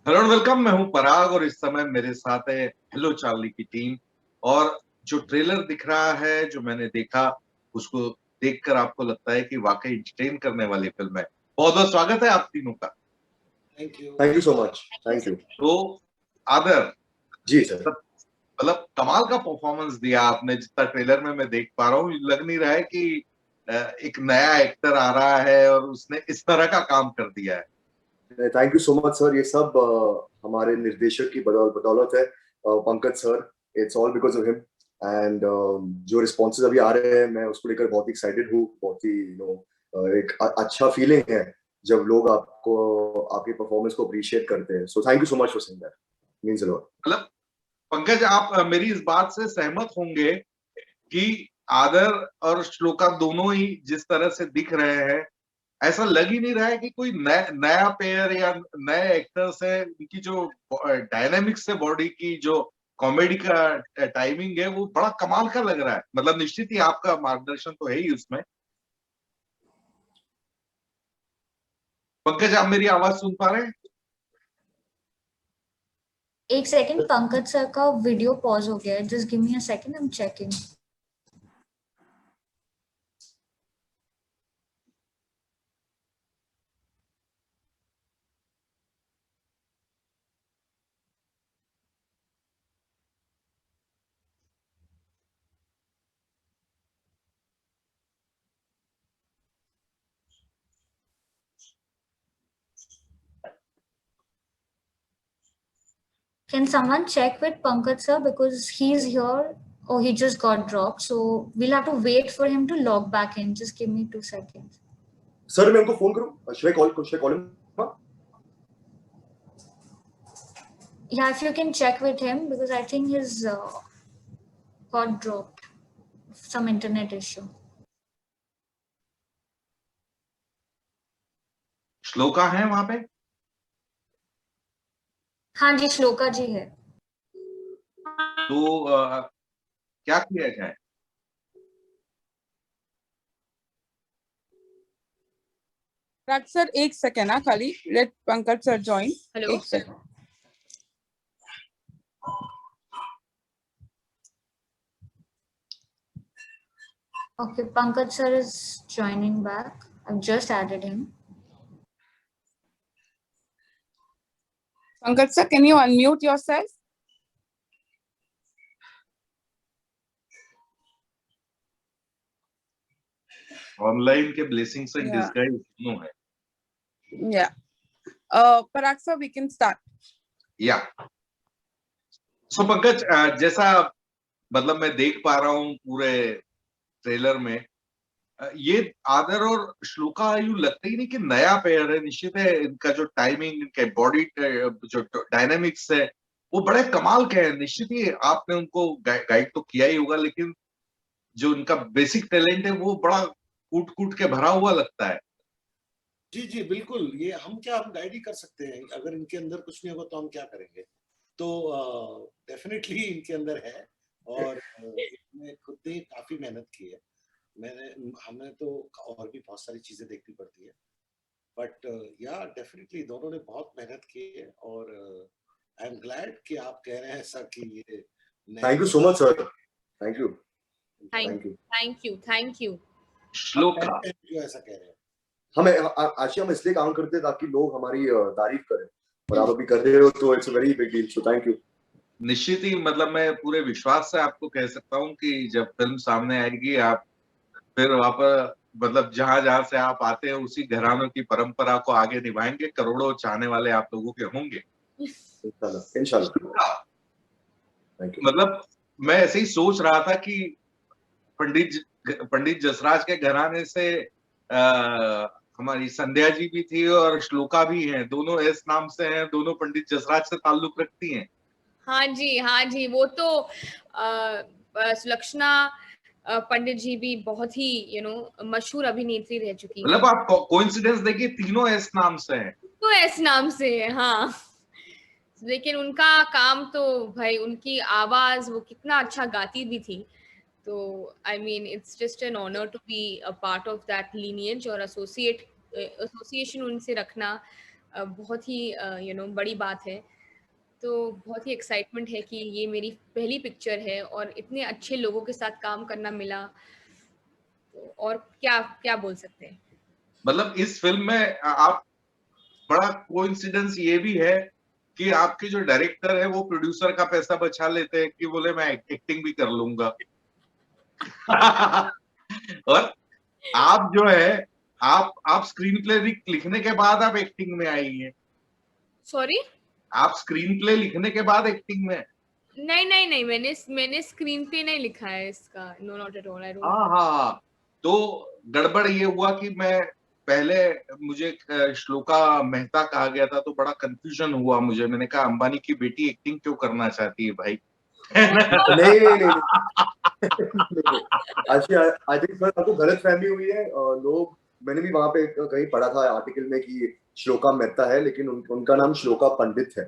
Hello and welcome. मैं हूं पराग और इस समय मेरे साथ है हेलो चार्ली की टीम। और जो ट्रेलर दिख रहा है, जो मैंने देखा, उसको देखकर आपको लगता है कि वाकई एंटरटेन करने वाली फिल्म है। बहुत बहुत स्वागत है आप तीनों का। Thank you so much. Thank you. तो आदर, जी सर। मतलब कमाल का परफॉर्मेंस दिया आपने। जितना ट्रेलर में मैं देख पा रहा हूँ, लग नहीं रहा है कि एक नया एक्टर आ रहा है और उसने इस तरह का काम कर दिया है। Thank you so much sir. ये सब हमारे निर्देशक की बदौलत है, Pankaj sir. It's all because of him. And जो रिस्पॉन्सेज अभी आ रहे हैं, मैं उसको लेकर बहुत ही एक्साइटेड हूँ। बहुत ही एक अच्छा फीलिंग है जब लोग आपको आपकी परफॉर्मेंस को अप्रिशिएट करते हैं। So thank you so much for saying that. Means a lot. मतलब पंकज, आप मेरी इस बात से सहमत होंगे कि आदर और श्लोका दोनों ही जिस तरह से दिख रहे हैं, ऐसा लग ही नहीं रहा है कि कोई नया पेयर या नए एक्टर्स है। उनकी जो डायनामिक्स है, बॉडी की जो कॉमेडी का टाइमिंग है, वो बड़ा कमाल का लग रहा है। मतलब निश्चित ही आपका मार्गदर्शन तो है ही उसमें। पंकज, आप मेरी आवाज सुन पा रहे हैं? एक सेकंड, पंकज सर का वीडियो पॉज हो गया है। Just give me a second, I am checking. Can someone check with Pankaj sir because he's here? Oh, he just got dropped. So we'll have to wait for him to log back in. Just give me 2 seconds. Sir मैं उनको phone करूं? Should I call him? Yeah, if you can check with him because I think his got dropped. Some internet issue. Shloka है वहां पे? हाँ जी, श्लोका जी है। तो क्या किया जाए? राज सर एक सेकेंड, हाँ खाली let Pankaj sir join. Hello, एक second. Okay, Pankaj sir is joining back. I've just added him. Pankaj sir, can you unmute yourself? Online के ब्लेसिंग्स इन डिस्गाइज दोनों है। या पराग सर, वी कैन स्टार्ट। या सो पंकज, जैसा मतलब मैं देख पा रहा हूँ पूरे ट्रेलर में, ये आदर और श्लोका यूं लगता ही नहीं कि नया पेयर है। निश्चित है इनका जो टाइमिंग, इनके बॉडी जो डायनेमिक्स है, वो बड़े कमाल के हैं। निश्चित ही आपने उनको गाइड तो किया ही होगा, लेकिन जो इनका बेसिक टैलेंट है वो बड़ा कूट कूट के भरा हुआ लगता है। जी जी बिल्कुल। ये हम गाइड ही कर सकते हैं। अगर इनके अंदर कुछ नहीं होगा तो हम क्या करेंगे? तो डेफिनेटली इनके अंदर है और इन्होंने खुद ने काफी मेहनत की है। हमें तो और भी बहुत सारी चीजें देखनी पड़ती है, बट या डेफिनेटली दोनों ने बहुत मेहनत की है और आई एम ग्लैड कि आप कह रहे हैं ऐसा कि ये thank you so much sir. Thank you. Thank you. Shloka, क्यों ऐसा कह रहे हैं? हमें आशिया हम इसलिए काम करते हैं ताकि लोग हमारी तारीफ करें, और आप अभी कर रहे हो तो it's a very big deal. So thank you. निश्चित ही मतलब मैं पूरे विश्वास से आपको कह सकता हूँ कि जब फिल्म सामने आएगी, आप फिर वहां पर मतलब जहां जहां से आप आते हैं उसी घरानों की परंपरा को आगे निभाएंगे। करोड़ों चाहने वाले आप लोगों के होंगे इंशाल्लाह इंशाल्लाह। Thank you. मतलब मैं ऐसे ही सोच रहा था कि पंडित जसराज के घराने से हमारी संध्या जी भी थी और श्लोका भी हैं। दोनों एस नाम से हैं, दोनों पंडित जसराज से ताल्लुक रखती हैं। हाँ जी, वो तो सुलक्षणा पंडित जी भी बहुत ही मशहूर अभिनेत्री रह चुकी है। मतलब आप कोइंसिडेंस देखिए, तीनों एस नाम से हैं। तो एस नाम से है, हाँ। लेकिन उनका काम तो भाई, उनकी आवाज वो कितना अच्छा गाती भी थी। तो I mean it's just an honour to be a part of that lineage और एसोसिएशन उनसे रखना बहुत ही बड़ी बात है। तो बहुत ही एक्साइटमेंट है कि ये मेरी पहली पिक्चर है और इतने अच्छे लोगों के साथ काम करना मिला। तो और क्या क्या बोल सकते हैं। मतलब इस फिल्म में आप, बड़ा कोइंसिडेंस ये भी है कि आपके जो डायरेक्टर है वो प्रोड्यूसर का पैसा बचा लेते हैं कि बोले मैं एक्टिंग भी कर लूंगा। और आप जो है, आप स्क्रीन प्ले लिखने के बाद आप एक्टिंग में आई हैं। सॉरी? आप स्क्रीन प्ले लिखने के बाद एक्टिंग में। नहीं, मैंने स्क्रीन पे नहीं लिखा है इसका। No, not at all, I don't. हाँ हाँ, तो गड़बड़ ये हुआ कि मैं पहले, मुझे श्लोका मेहता कहा गया था तो बड़ा कंफ्यूजन हुआ मुझे। मैंने कहा अंबानी की बेटी एक्टिंग क्यों करना चाहती है भाई। नहीं। actually I think सर आपको गलत फहमी हुई है। लोग, मैंने भी वहां पे कहीं पढ़ा था आर्टिकल में कि श्लोका मेहता है, लेकिन उनका नाम श्लोका पंडित है।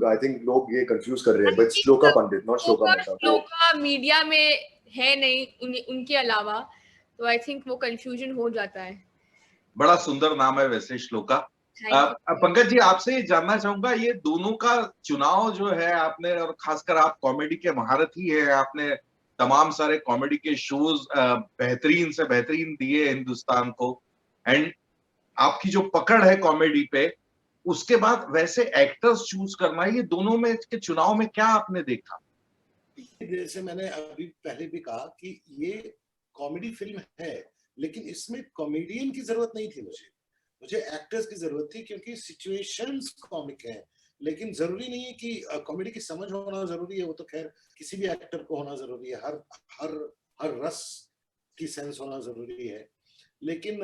आई थिंक लोग ये कंफ्यूज कर रहे हैं, but shloka Pandit, not shloka Mehta. तो श्लोका मीडिया में है नहीं उनके अलावा, तो आई थिंक वो कंफ्यूजन हो जाता है। बड़ा सुंदर नाम है वैसे श्लोका। Thank you. पंकज जी, आपसे ये जानना चाहूंगा, ये दोनों का चुनाव जो है आपने, और खासकर आप कॉमेडी के महारथी हैं, आपने तमाम सारे कॉमेडी के शोज बेहतरीन से बेहतरीन दिए हिंदुस्तान को, एंड आपकी जो पकड़ है कॉमेडी पे, उसके बाद वैसे एक्टर्स चूज करना, ये दोनों में के चुनाव में क्या आपने देखा? जैसे मैंने अभी पहले भी कहा कि ये कॉमेडी फिल्म है, लेकिन इसमें कॉमेडियन की जरूरत नहीं थी। मुझे एक्टर्स की जरूरत थी, क्योंकि सिचुएशंस कॉमिक है, लेकिन जरूरी नहीं है कि कॉमेडी की समझ होना जरूरी है। वो तो खैर किसी भी एक्टर को होना जरूरी है, हर हर हर रस की सेंस होना जरूरी है। लेकिन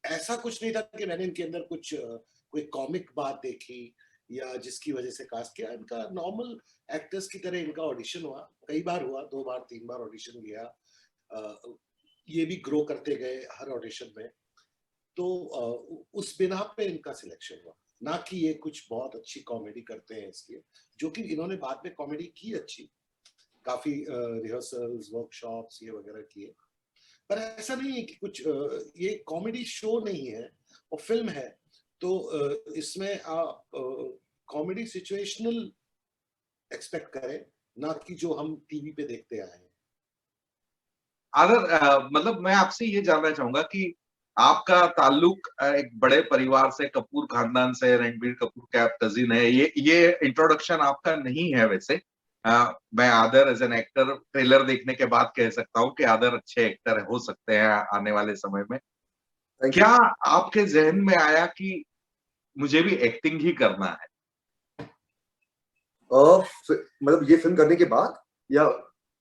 ऐसा कुछ नहीं था कि मैंने इनके अंदर कुछ कोई कॉमिक बात देखी या जिसकी वजह से कास्ट किया। इनका नॉर्मल एक्टर्स की तरह इनका ऑडिशन हुआ, कई बार हुआ, 2 बार 3 बार ऑडिशन लिया। ये भी ग्रो करते गए हर ऑडिशन में। तो उस बिना पे इनका सिलेक्शन हुआ, ना कि ये कुछ बहुत अच्छी कॉमेडी करते हैं इसलिए, जो कि इन्होंने बाद में कॉमेडी की अच्छी, काफी रिहर्सल्स, वर्कशॉप्स ये वगैरह किए। पर ऐसा नहीं है कि कुछ ये कॉमेडी शो नहीं है और फिल्म है, तो इसमें आप कॉमेडी सिचुएशनल एक्सपेक्ट करें, ना कि जो हम टीवी पे देखते आए हैं। अगर मतलब मैं आपसे ये जानना चाहूंगा कि आपका ताल्लुक एक बड़े परिवार से, कपूर खानदान से, रणबीर कपूर के आप कजिन है, ये इंट्रोडक्शन आपका नहीं है वैसे। मैं आदर एज एन एक्टर ट्रेलर देखने के बाद कह सकता हूँ कि आदर अच्छे एक्टर हो सकते हैं आने वाले समय में। क्या आपके जहन में आया कि मुझे भी एक्टिंग ही करना है? मतलब ये फिल्म करने के बाद या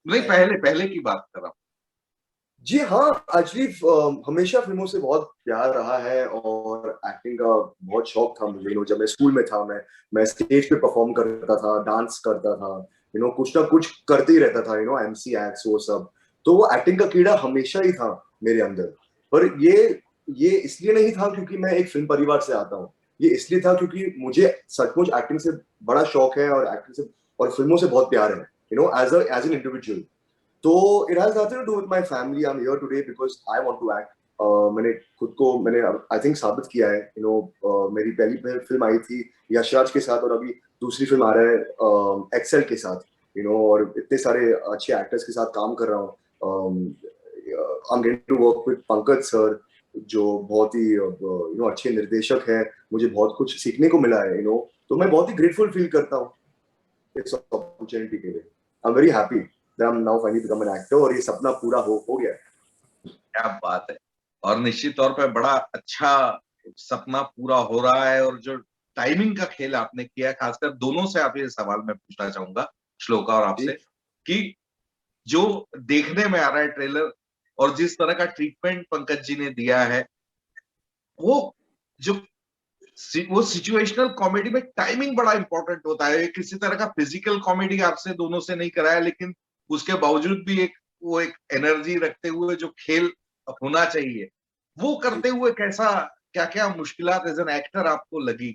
नहीं, पहले की बात कर रहा हूँ। जी हाँ, एक्चुअली हमेशा फिल्मों से बहुत प्यार रहा है और एक्टिंग का बहुत शौक था मुझे। जब मैं स्कूल में था, मैं स्टेज पे परफॉर्म करता था, डांस करता था, कुछ ना कुछ करते ही रहता था, एमसी एक्ट्स वो सब। तो वो एक्टिंग का कीड़ा हमेशा ही था मेरे अंदर। पर ये इसलिए नहीं था क्योंकि मैं एक फिल्म परिवार से आता हूँ, ये इसलिए था क्योंकि मुझे सचमुच एक्टिंग से बड़ा शौक है और एक्टिंग से और फिल्मों से बहुत प्यार है, एज एन इंडिविजुअल। तो it has nothing to do with my family. I'm here today because I want to act. मैंने खुद को आई थिंक साबित किया है। मेरी पहली फिल्म आई थी यशराज के साथ, और अभी दूसरी फिल्म आ रहा है एक्सेल के साथ, और इतने सारे अच्छे एक्टर्स के साथ काम कर रहा हूँ। I'm getting to work with Pankaj sir, जो बहुत ही अच्छे निर्देशक है। मुझे बहुत कुछ सीखने को मिला है, तो मैं बहुत ही ग्रेटफुल फील करता हूँ इस अपॉर्चुनिटी के लिए। I'm very happy that I'm now finally become an actor, और ये सपना पूरा हो गया। क्या बात है। और निश्चित तौर पे बड़ा अच्छा सपना पूरा हो रहा है। और जो टाइमिंग का खेल आपने किया, खासकर दोनों से आप ये सवाल मैं पूछना चाहूंगा, श्लोका और आपसे, कि जो देखने में आ रहा है ट्रेलर और जिस तरह का ट्रीटमेंट पंकज जी ने दिया है, वो सिचुएशनल कॉमेडी में टाइमिंग बड़ा इंपॉर्टेंट होता है। किसी तरह का फिजिकल कॉमेडी आपसे दोनों से नहीं कराया, लेकिन उसके बावजूद भी एक एनर्जी रखते हुए जो खेल होना चाहिए, वो करते हुए कैसा, क्या क्या मुश्किलात एज एन एक्टर आपको लगी?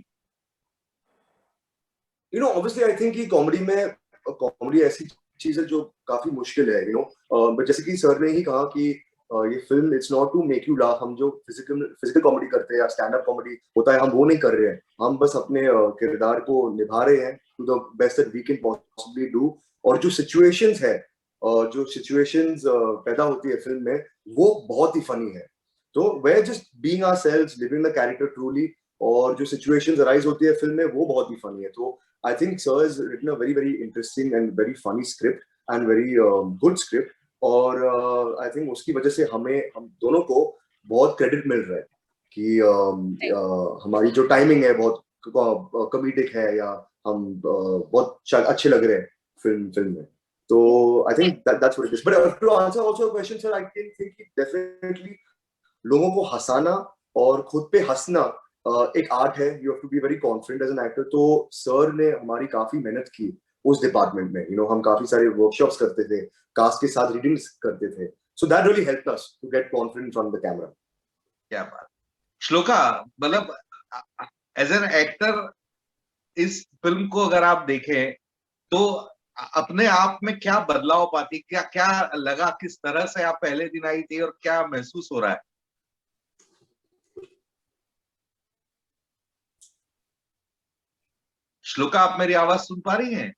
ऑब्वियसली आई थिंक कि कॉमेडी ऐसी चीज है जो काफी मुश्किल है, बट जैसे कि सर ने ही कहा कि ये film it's not to make you laugh. हम जो फिजिकल कॉमेडी करते हैं या स्टैंड अप कॉमेडी होता है, हम वो नहीं कर रहे हैं. हम बस अपने किरदार को निभा रहे हैं to the best that we can possibly do. और जो सिचुएशंस है, जो सिचुएशंस पैदा होती है फिल्म में, वो बहुत ही फनी है. तो we're just being ourselves, living the character truly. और जो situations arise होती है फिल्म में, वो बहुत ही funny है. तो I think Sir has written a very very interesting and very funny script and very good script. और I think उसकी वजह से हम दोनों को बहुत क्रेडिट मिल रहा है कि हमारी जो टाइमिंग है बहुत कॉमेडिक है, या हम बहुत अच्छे लग रहे हैं फिल्म में. तो I think that's what it is. But to answer also a question, sir, I can think definitely लोगों को हंसाना और खुद पे हंसना एक आर्ट है. You have to be very confident as an actor. तो सर ने हमारी काफी मेहनत की उस डिपार्टमेंट में. हम काफी सारे वर्कशॉप्स करते थे, कास्ट के साथ रीडिंग्स करते थे. So that really helped us to get confident from the camera. क्या बात. श्लोका, मतलब एज एन एक्टर इस फिल्म को अगर आप देखें तो अपने आप में क्या बदलाव पाती, क्या लगा, किस तरह से आप पहले दिन आई थी और क्या महसूस हो रहा है? श्लोका, आप मेरी आवाज सुन पा रही हैं?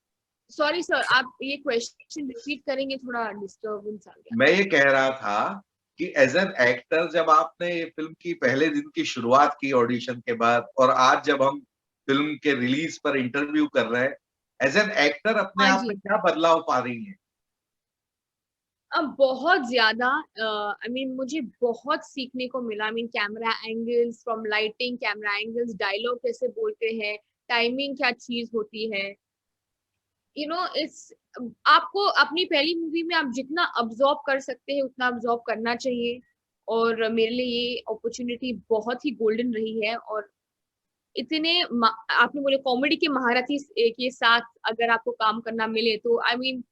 सॉरी सर, आप ये क्वेश्चन रिपीट करेंगे, थोड़ा डिस्टर्बेंस आ गया. मैं ये कह रहा था कि एज एन एक्टर जब आपने ये फिल्म की पहले दिन की शुरुआत की ऑडिशन के बाद, और आज जब हम फिल्म के रिलीज पर इंटरव्यू कर रहे हैं, एज एन एक्टर अपने हाँ आप जी. में क्या बदलाव पा रही हैं? बहुत ज्यादा. आई मीन मुझे बहुत सीखने को मिला. I mean camera angles, from lighting, camera angles, dialogue कैसे बोलते हैं, टाइमिंग क्या चीज होती है. इस आपको अपनी पहली मूवी में आप जितना अब्सॉर्ब कर सकते हैं उतना अब्सॉर्ब करना चाहिए. और मेरे लिए ये अपॉर्चुनिटी बहुत ही गोल्डन रही है. और इतने आपने बोले कॉमेडी के महारथी के साथ अगर आपको काम करना मिले तो आई मीन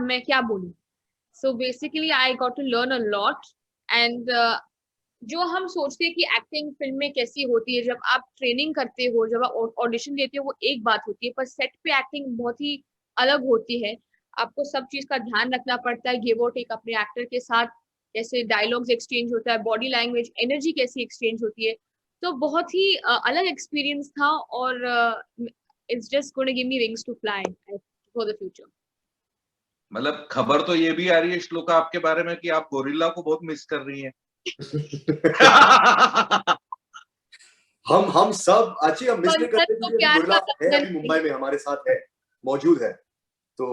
मैं क्या बोलूं. So basically I got to learn a lot. And जो हम सोचते हैं कि एक्टिंग फिल्म में कैसी होती है, जब आप ट्रेनिंग करते हो, जब आप ऑडिशन देते हो, वो एक बात होती है, पर सेट पे एक्टिंग बहुत ही अलग होती है. आपको सब चीज का ध्यान रखना पड़ता है, गिव और टेक अपने एक्टर के साथ, कैसे डायलॉग्स एक्सचेंज होता है, बॉडी लैंग्वेज, एनर्जी कैसी एक्सचेंज होती है. तो बहुत ही अलग एक्सपीरियंस था. और it's just gonna give me wings to fly for the future. मतलब खबर तो ये भी आ रही है श्लोका आपके बारे में कि आप गोरिल्ला को बहुत मिस कर रही हैं. हम सब अच्छी हम मिस नहीं करते तो क्योंकि प्यार गोरिल्ला का है बंधन अभी मुंबई में हमारे साथ है, मौजूद है. तो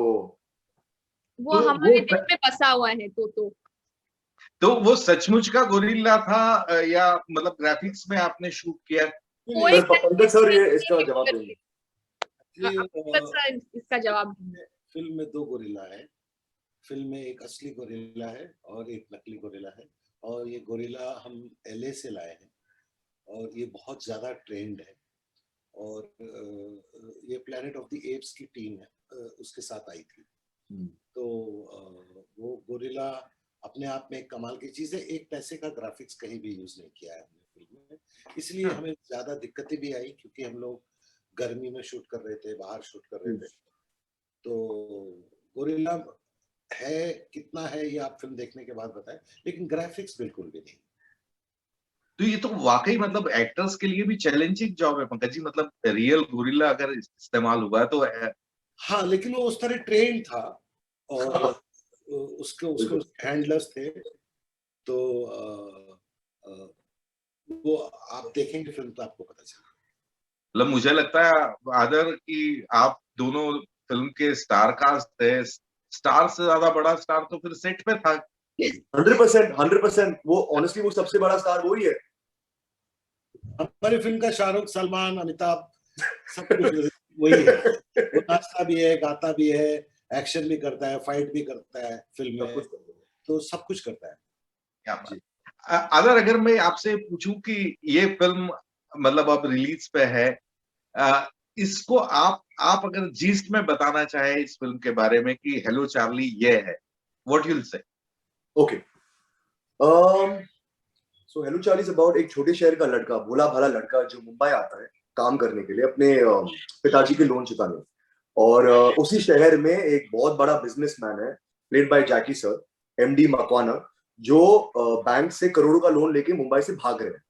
वो हमारे दिल में बसा हुआ है. तो वो सचमुच का गोरिल्ला था या मतलब ग्राफिक्स में आपने शूट किया? कोई पंकज सर ये इसका जवाब देंगे. इसका जवाब फिल्म में 2 गोरिल्ला है. फिल्म में एक असली गोरिल्ला है और एक नकली गोरिल्ला है. और ये गोरिल्ला हम LA से लाए हैं और ये बहुत ज्यादा ट्रेंड है. और ये प्लैनेट ऑफ द एप्स की टीम है, उसके साथ आई थी. तो वो गोरिल्ला अपने आप में एक कमाल की चीज है. एक पैसे का ग्राफिक्स कहीं भी यूज नहीं किया है हमने फिल्म में, इसलिए हमें ज्यादा दिक्कतें भी आई क्योंकि हम लोग गर्मी में शूट कर रहे थे, बाहर शूट कर रहे थे. तो गोरिल्ला है कितना है ये आप फिल्म देखने के बाद बताएं, लेकिन ग्राफिक्स बिल्कुल भी नहीं. तो ये तो वाकई मतलब एक्टर्स के लिए भी चैलेंजिंग जॉब है पंकज जी. मतलब रियल गोरिल्ला अगर इस्तेमाल हुआ है तो हाँ, लेकिन वो उस तरह ट्रेन था और उसके हैंडलर्स थे. तो वो आप देखेंगे फिल्म तो आपको पता चलेगा. मतलब मुझे लगता है आदर कि आप दोनों फिल्म के स्टार कास्ट थे. स्टार से ज्यादा बड़ा स्टार तो फिर सेट पे था. 100%. वो ऑनेस्टली वो सबसे बड़ा स्टार वही है. हमारी फिल्म का शाहरुख, सलमान, अमिताभ सब कुछ वही है. वो नाचता भी है, गाता भी है, एक्शन भी करता है, फाइट भी करता है फिल्म में. तो सब कुछ करता है. क्या बात. अगर मैं आपसे पूछूं कि ये फिल्म मतलब अब रिलीज पे है, इसको आप अगर जीस्ट में बताना चाहे इस फिल्म के बारे में कि हेलो चार्ली ये है, what you will say? Okay, so hello Charlie is about एक छोटे शहर का लड़का, भोला भाला लड़का जो मुंबई आता है काम करने के लिए अपने पिताजी के लोन चुकाने. और उसी शहर में एक बहुत बड़ा बिजनेसमैन है played by Jackie sir, MD Makwana, जो बैंक से करोड़ों का लोन लेके मुंबई से भाग रहे हैं।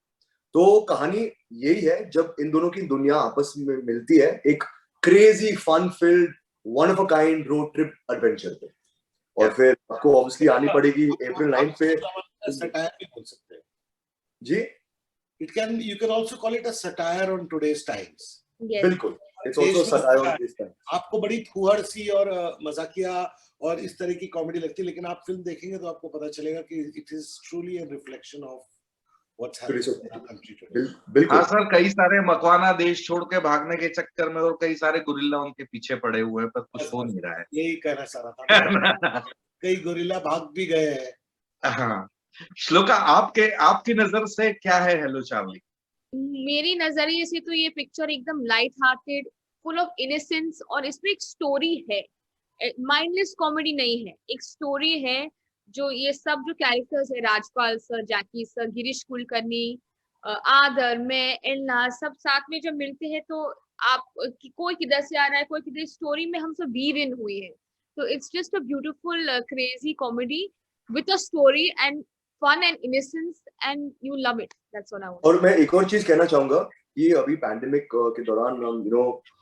तो कहानी यही है, जब इन दोनों की दुनिया आपस में मिलती है एक crazy fun filled one of a kind road trip adventure पे। और फिर आपको ऑब्वियसली आनी पड़ेगी अप्रैल 9 पे। सटायर भी बोल सकते हैं जी, you can also call it a satire on today's times. Yes. बिल्कुल, it's also satire on this time. आपको बड़ी फुहड़ सी और मजाकिया और इस तरह की कॉमेडी लगती है, लेकिन आप फिल्म देखेंगे तो आपको पता चलेगा कि it is truly a reflection of what's happening in our country today. बिल्कुल हाँ सर, कई सारे मकवाना देश छोड़ के भागने के चक्कर में और कई सारे गुरिल्ला उनके पीछे पड़े हुए हैं, पर कुछ हो नहीं रहा यही कहना चाह रहा था। कई गोरिल्ला भाग भी गए हैं। हाँ, श्लोका, आपकी नजर से क्या है हेलो चार्ली? मेरी नजरिए से तो ये पिक्चर एकदम light hearted, full of innocence, और इसमें एक स्टोरी है, माइंडलेस कॉमेडी नहीं है, एक स्टोरी है। जो ये सब जो कैरेक्टर्स है, Rajpal sir, Jackie sir, Girish Kulkarni, आदर, मैं, एलना, सब साथ में जब मिलते हैं तो आप कोई किधर से आ रहा है, कोई किधर, स्टोरी में हम सब वीव इन हुए हैं। तो it's just a beautiful crazy comedy with a story and fun and innocence, and you love it. That's all I want. और मैं एक और चीज कहना चाहूंगा कि अभी पैंडेमिक के दौरान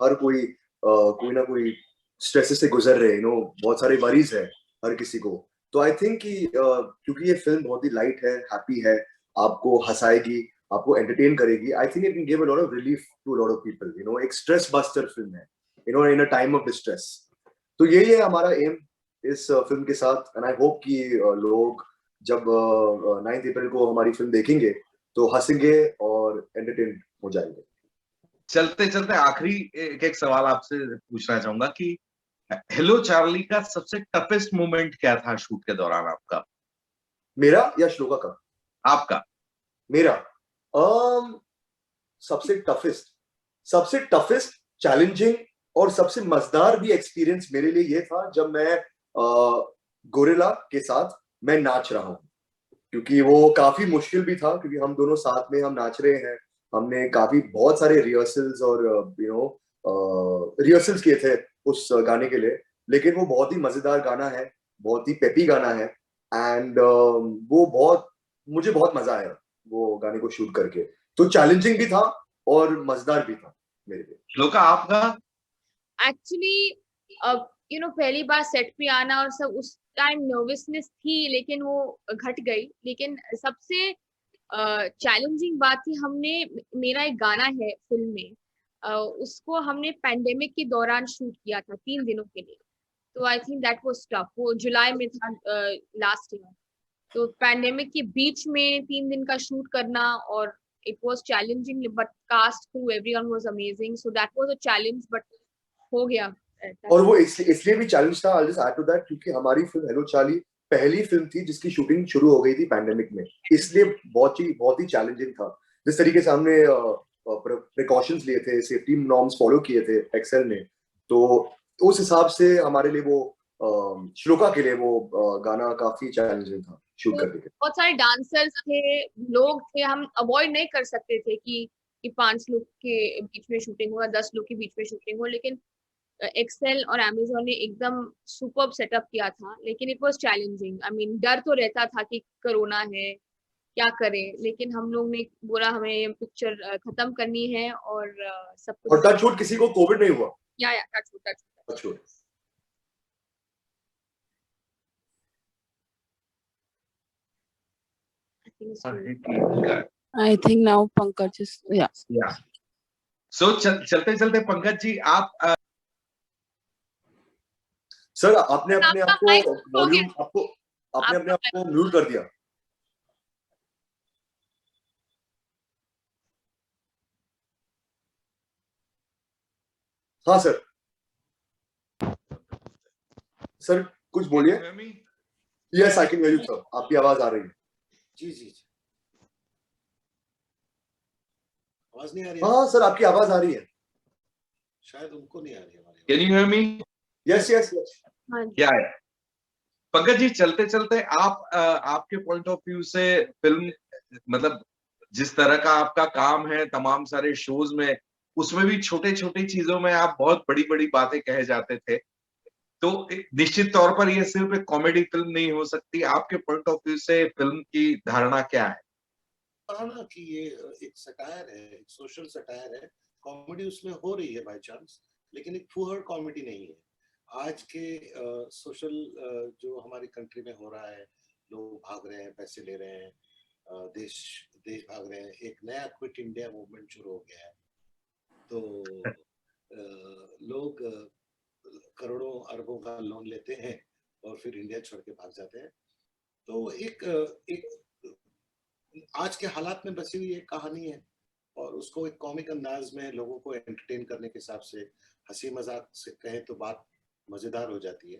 हर कोई कोई ना कोई स्ट्रेस से गुजर रहे हैं, बहुत सारे वरीज है हर किसी को। तो आई थिंक कि क्योंकि ये फिल्म बहुत ही लाइट है, हैप्पी है, आपको हंसाएगी, आपको एंटरटेन करेगी, I think it can give a lot of relief to lot of people. एक स्ट्रेस बस्टर फिल्म है, in a time of distress. तो यही है हमारा एम इस फिल्म के साथ। एंड आई होप कि लोग जब 9 अप्रैल को हमारी फिल्म देखेंगे तो हंसेंगे और एंटरटेन हो जाएंगे। चलते चलते आखिरी एक सवाल आपसे पूछना चाहूंगा कि हेलो चार्ली का सबसे टफेस्ट मोमेंट क्या था शूट के दौरान आपका? मेरा या श्लोका का? आपका। मेरा सबसे टफेस्ट चैलेंजिंग और सबसे मजेदार भी एक्सपीरियंस मेरे लिए ये था जब मैं गोरिल्ला के साथ मैं नाच रहा हूँ, क्योंकि वो काफी मुश्किल भी था, क्योंकि हम दोनों साथ में हम नाच रहे हैं। हमने बहुत सारे रिहर्सल्स और रिहर्सल्स किए थे उस गाने के लिए, लेकिन वो बहुत ही मजेदार गाना है, बहुत ही पेपी गाना है। एंड मुझे बहुत मजा आया वो गाने को शूट करके। तो चैलेंजिंग भी था और मजेदार भी था मेरे लिए। श्लोका, आपका? एक्चुअली पहली बार सेट पे आना और सब, उस टाइम नर्वसनेस थी, लेकिन वो घट गई। लेकिन सबसे चैलेंजिंग बात थी, मेरा एक गाना है फिल्म में, उसको हमने पैंडेमिक के दौरान शूट किया था 3 दिनों के लिए। तो I think that was tough. वो जुलाई में था लास्ट ईयर, तो पैंडेमिक के बीच में 3 दिन का शूट करना, और it was challenging, but cast crew everyone was amazing, so that was a challenge, but हो गया। और वो इसलिए भी चैलेंज था, I'll just add to that, क्योंकि हमारी फिल्म हेलो चार्ली पहली फिल्म थी जिसकी शूटिंग शुरू हो गई थी पैंडेमिक में, इसलिए बहुत ही चैलेंजिंग था। जिस तरीके से हमने प्रिकॉशंस लिए थे, सेफ्टी नॉर्म्स फॉलो किए थे एक्सेल ने, तो उस हिसाब से हमारे लिए वो श्लोका के लिए वो गाना काफी चैलेंजिंग था शूट करने के। बहुत सारे डांसर्स थे, लोग थे, हम अवॉइड नहीं कर सकते थे कि 5 लोग के बीच में शूटिंग हो या 10 लोग के बीच में शूटिंग हो, लेकिन एक्सेल और अमेज़न ने एकदम सुपर्ब सेटअप किया था। लेकिन it was challenging, I mean डर तो रहता था कि कोरोना है, क्या करें, लेकिन हम लोग ने बोला हमें ये पिक्चर खत्म करनी है, और सब कुछ। और टच वुड किसी को कोविड नहीं हुआ। या touch wood. I think now Pankaj is, yeah. So चलते चलते पंकज जी, आप सर आपने अपने आप को वॉल्यूम आपने अपने आप को म्यूट कर दिया। हाँ सर कुछ बोलिए। Yes, I can hear you sir, आपकी आवाज आ रही है। जी आवाज नहीं आ रही? हाँ सर, आपकी आवाज आ रही है। शायद उनको नहीं आ रही हमारी। Can you hear me? Yes. क्या है पंकज जी, चलते चलते आपके पॉइंट ऑफ व्यू से फिल्म, मतलब जिस तरह का आपका काम है तमाम सारे शोज में, उसमें भी छोटे छोटे चीजों में आप बहुत बड़ी बड़ी बातें कहे जाते थे। तो एक निश्चित तौर पर ये सिर्फ एक कॉमेडी फिल्म नहीं हो सकती। आपके पॉइंट ऑफ व्यू से फिल्म की धारणा क्या है? ना कि ये एक सटायर है, एक सोशल सटायर है। कॉमेडी उसमें हो रही है बाय चांस, लेकिन एक फूहड़ कॉमेडी नहीं है। आज के सोशल जो हमारी कंट्री में हो रहा है, लोग भाग रहे हैं, पैसे ले रहे हैं, देश देश भाग रहे हैं, एक नया क्विट इंडिया मूवमेंट शुरू हो गया है। तो लोग करोड़ों अरबों का लोन लेते हैं और फिर इंडिया छोड़ के भाग जाते हैं। तो एक आज के हालात में बसी हुई एक कहानी है और उसको एक कॉमिक अंदाज में लोगों को एंटरटेन करने के हिसाब से, हंसी मजाक से कहें तो बात मजेदार हो जाती है।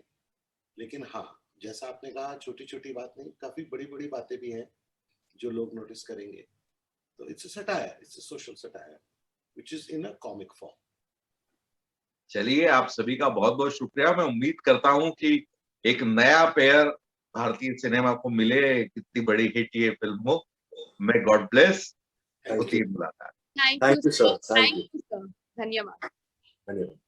लेकिन हाँ, जैसा आपने कहा, छोटी छोटी बात नहीं, काफी बड़ी बड़ी बातें भी हैं जो लोग नोटिस करेंगे। तो it's a satire, it's a social satire which is in a comic form. चलिए, आप सभी का बहुत बहुत शुक्रिया। मैं उम्मीद करता हूं कि एक नया पेयर भारतीय सिनेमा को मिले, कितनी बड़ी हिट ये फिल्म हो। May God bless. Thank होती you. है मुलाकात। Thank Thank you you, sir. Sir, Thank thank you sir, धन्यवाद। धन्यवाद।